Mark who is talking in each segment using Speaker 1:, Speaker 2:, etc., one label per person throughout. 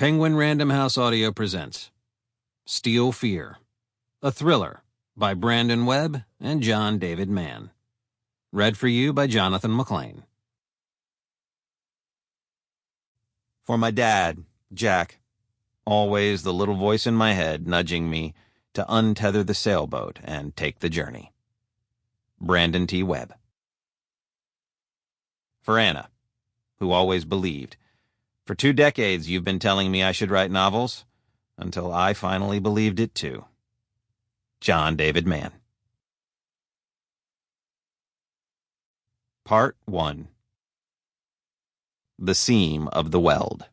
Speaker 1: Penguin Random House Audio presents Steel Fear, a thriller by Brandon Webb and John David Mann. Read for you by Johnathan Mcclain. For my dad, Jack, always the little voice in my head nudging me to untether the sailboat and take the journey. Brandon T. Webb. For Anna, who always believed, for 2 decades you've been telling me I should write novels, until I finally believed it too. John David Mann. Part 1. The Seam of the Weld.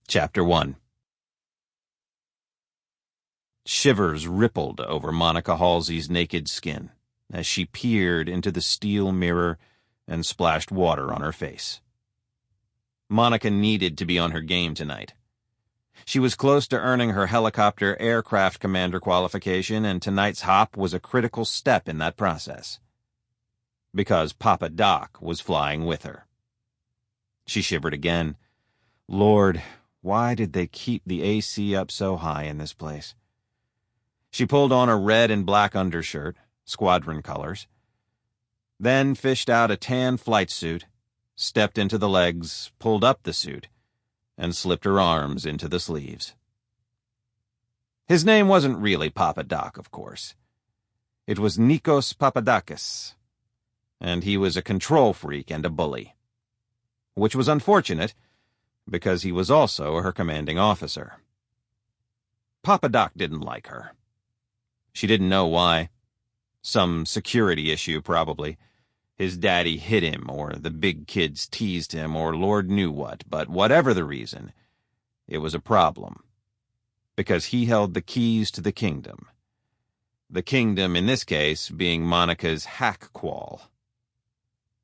Speaker 1: Chapter 1. Shivers rippled over Monica Halsey's naked skin as she peered into the steel mirror and splashed water on her face. Monica needed to be on her game tonight. She was close to earning her helicopter aircraft commander qualification, and tonight's hop was a critical step in that process. Because Papa Doc was flying with her. She shivered again. Lord, why did they keep the AC up so high in this place? She pulled on a red and black undershirt, squadron colors, then fished out a tan flight suit, stepped into the legs, pulled up the suit, and slipped her arms into the sleeves. His name wasn't really Papa Doc, of course. It was Nikos Papadakis, and he was a control freak and a bully. Which was unfortunate, because he was also her commanding officer. Papa Doc didn't like her. She didn't know why. Some security issue, probably. His daddy hit him, or the big kids teased him, or Lord knew what, but whatever the reason, it was a problem. Because he held the keys to the kingdom. The kingdom, in this case, being Monica's hack qual,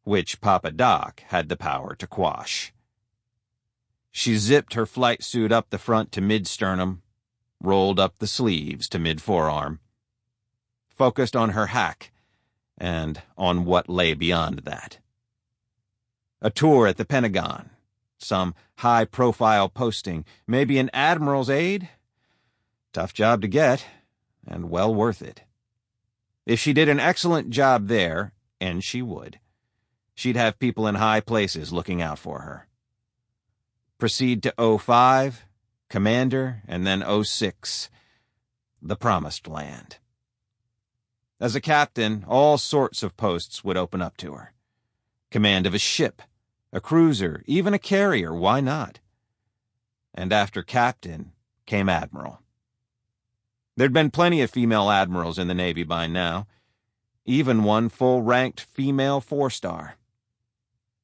Speaker 1: which Papa Doc had the power to quash. She zipped her flight suit up the front to mid-sternum, rolled up the sleeves to mid-forearm, focused on her hack, and on what lay beyond that. A tour at the Pentagon, some high-profile posting, maybe an admiral's aide? Tough job to get, and well worth it. If she did an excellent job there, and she would, she'd have people in high places looking out for her. Proceed to 05, Commander, and then 06, the Promised Land. As a captain, all sorts of posts would open up to her. Command of a ship, a cruiser, even a carrier, why not? And after captain came admiral. There'd been plenty of female admirals in the Navy by now, even one full-ranked female 4-star.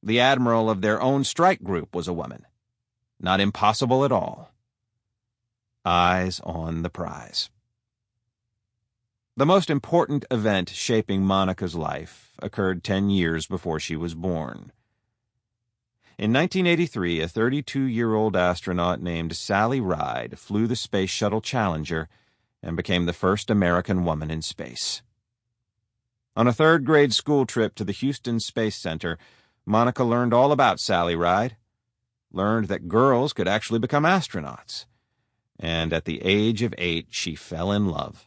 Speaker 1: The admiral of their own strike group was a woman. Not impossible at all. Eyes on the prize. The most important event shaping Monica's life occurred 10 years before she was born. In 1983, a 32-year-old astronaut named Sally Ride flew the Space Shuttle Challenger and became the first American woman in space. On a 3rd-grade school trip to the Houston Space Center, Monica learned all about Sally Ride, learned that girls could actually become astronauts, and at the age of 8, she fell in love.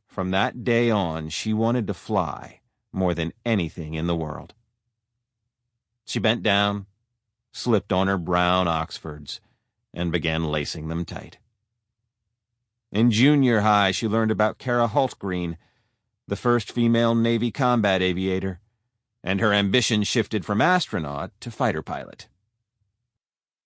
Speaker 1: From that day on, she wanted to fly more than anything in the world. She bent down, slipped on her brown Oxfords, and began lacing them tight. In junior high, she learned about Kara Hultgreen, the first female Navy combat aviator, and her ambition shifted from astronaut to fighter pilot.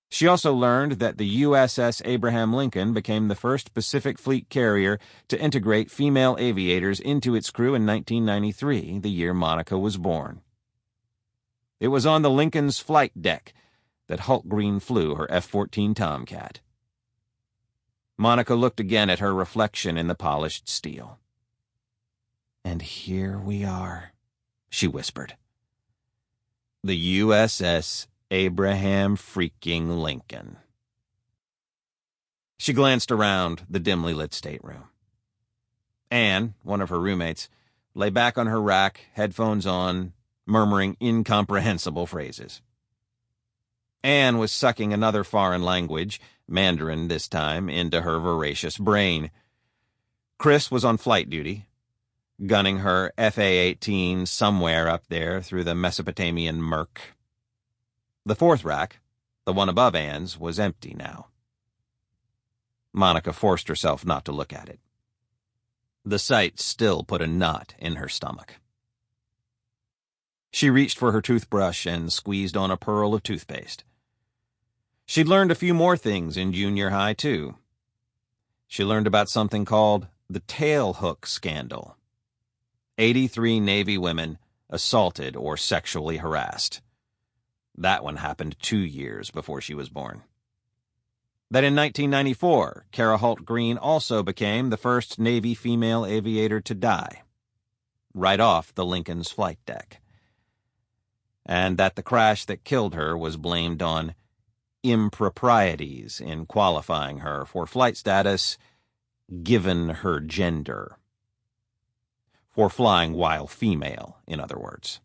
Speaker 1: She also learned that the USS Abraham Lincoln became the first Pacific Fleet carrier to integrate female aviators into its crew in 1993, the year Monica was born. It was on the Lincoln's flight deck that Hultgreen flew her F-14 Tomcat. Monica looked again at her reflection in the polished steel. "And here we are," she whispered. The USS Abraham freaking Lincoln. She glanced around the dimly lit stateroom. Anne, one of her roommates, lay back on her rack, headphones on, murmuring incomprehensible phrases. Anne was sucking another foreign language, Mandarin this time, into her voracious brain. Chris was on flight duty, gunning her FA-18 somewhere up there through the Mesopotamian murk. The fourth rack, the one above Anne's, was empty now. Monica forced herself not to look at it. The sight still put a knot in her stomach. She reached for her toothbrush and squeezed on a pearl of toothpaste. She'd learned a few more things in junior high, too. She learned about something called the tailhook scandal. 83 Navy women assaulted or sexually harassed. That one happened 2 years before she was born. That in 1994, Kara Holt Green also became the first Navy female aviator to die, right off the Lincoln's flight deck. And that the crash that killed her was blamed on improprieties in qualifying her for flight status, given her gender. For flying while female, in other words.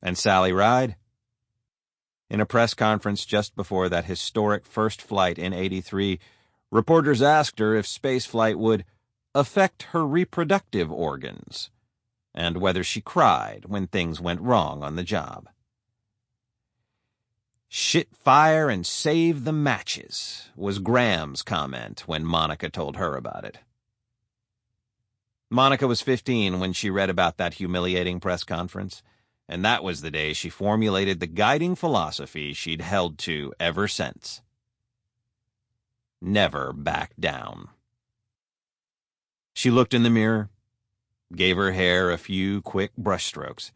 Speaker 1: And Sally Ride? In a press conference just before that historic first flight in '83, reporters asked her if spaceflight would affect her reproductive organs, and whether she cried when things went wrong on the job. "Shit fire and save the matches," was Graham's comment when Monica told her about it. Monica was 15 when she read about that humiliating press conference, and that was the day she formulated the guiding philosophy she'd held to ever since. Never back down. She looked in the mirror, gave her hair a few quick brushstrokes,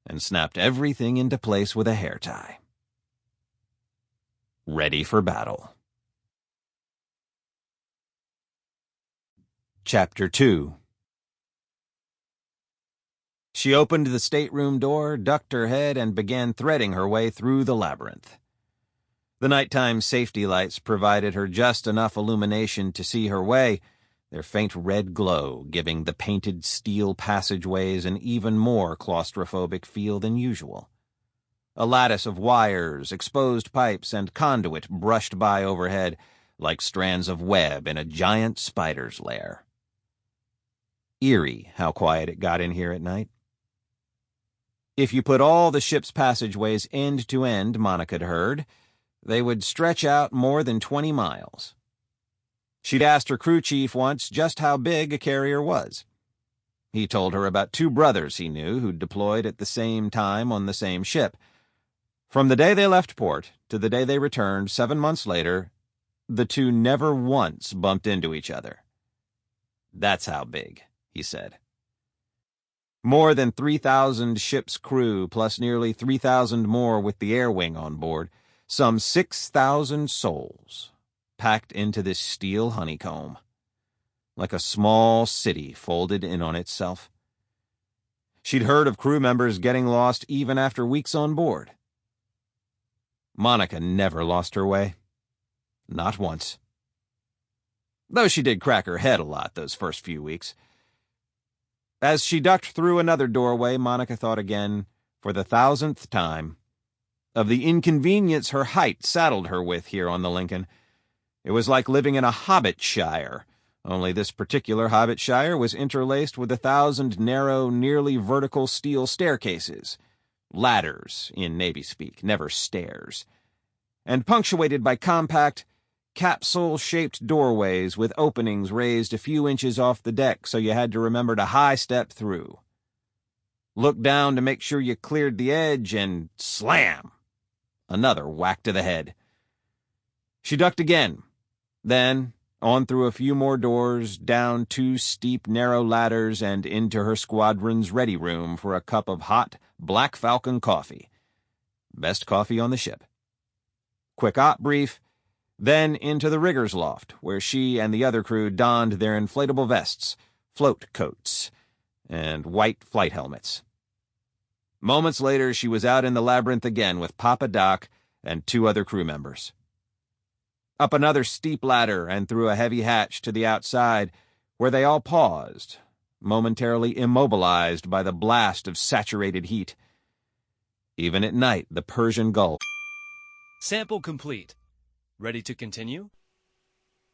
Speaker 1: and snapped everything into place with a hair tie. Ready for battle. Chapter 2. She opened the stateroom door, ducked her head, and began threading her way through the labyrinth. The nighttime safety lights provided her just enough illumination to see her way, their faint red glow giving the painted steel passageways an even more claustrophobic feel than usual. A lattice of wires, exposed pipes, and conduit brushed by overhead like strands of web in a giant spider's lair. Eerie how quiet it got in here at night. If you put all the ship's passageways end to end, Monica'd heard, they would stretch out more than 20 miles. She'd asked her crew chief once just how big a carrier was. He told her about 2 brothers he knew who'd deployed at the same time on the same ship. From the day they left port to the day they returned 7 months later, the 2 never once bumped into each other. That's how big, he said. More than 3,000 ship's crew, plus nearly 3,000 more with the air wing on board, some 6,000 souls, packed into this steel honeycomb, like a small city folded in on itself. She'd heard of crew members getting lost even after weeks on board. Monica never lost her way. Not once. Though she did crack her head a lot those first few weeks. As she ducked through another doorway, Monica thought again, for the 1,000th time, of the inconvenience her height saddled her with here on the Lincoln. It was like living in a hobbit shire, only this particular hobbit shire was interlaced with 1,000 narrow, nearly vertical steel staircases. Ladders, in Navy speak, never stairs. And punctuated by compact, capsule-shaped doorways with openings raised a few inches off the deck so you had to remember to high-step through. Look down to make sure you cleared the edge, and slam! Another whack to the head. She ducked again. Then, on through a few more doors, down 2 steep, narrow ladders, and into her squadron's ready room for a cup of hot, Black Falcon coffee. Best coffee on the ship. Quick op brief, then into the rigger's loft, where she and the other crew donned their inflatable vests, float coats, and white flight helmets. Moments later, she was out in the labyrinth again with Papa Doc and 2 other crew members. Up another steep ladder and through a heavy hatch to the outside, where they all paused, momentarily immobilized by the blast of saturated heat. Even at night, the Persian Gulf
Speaker 2: Sample complete. Ready to continue?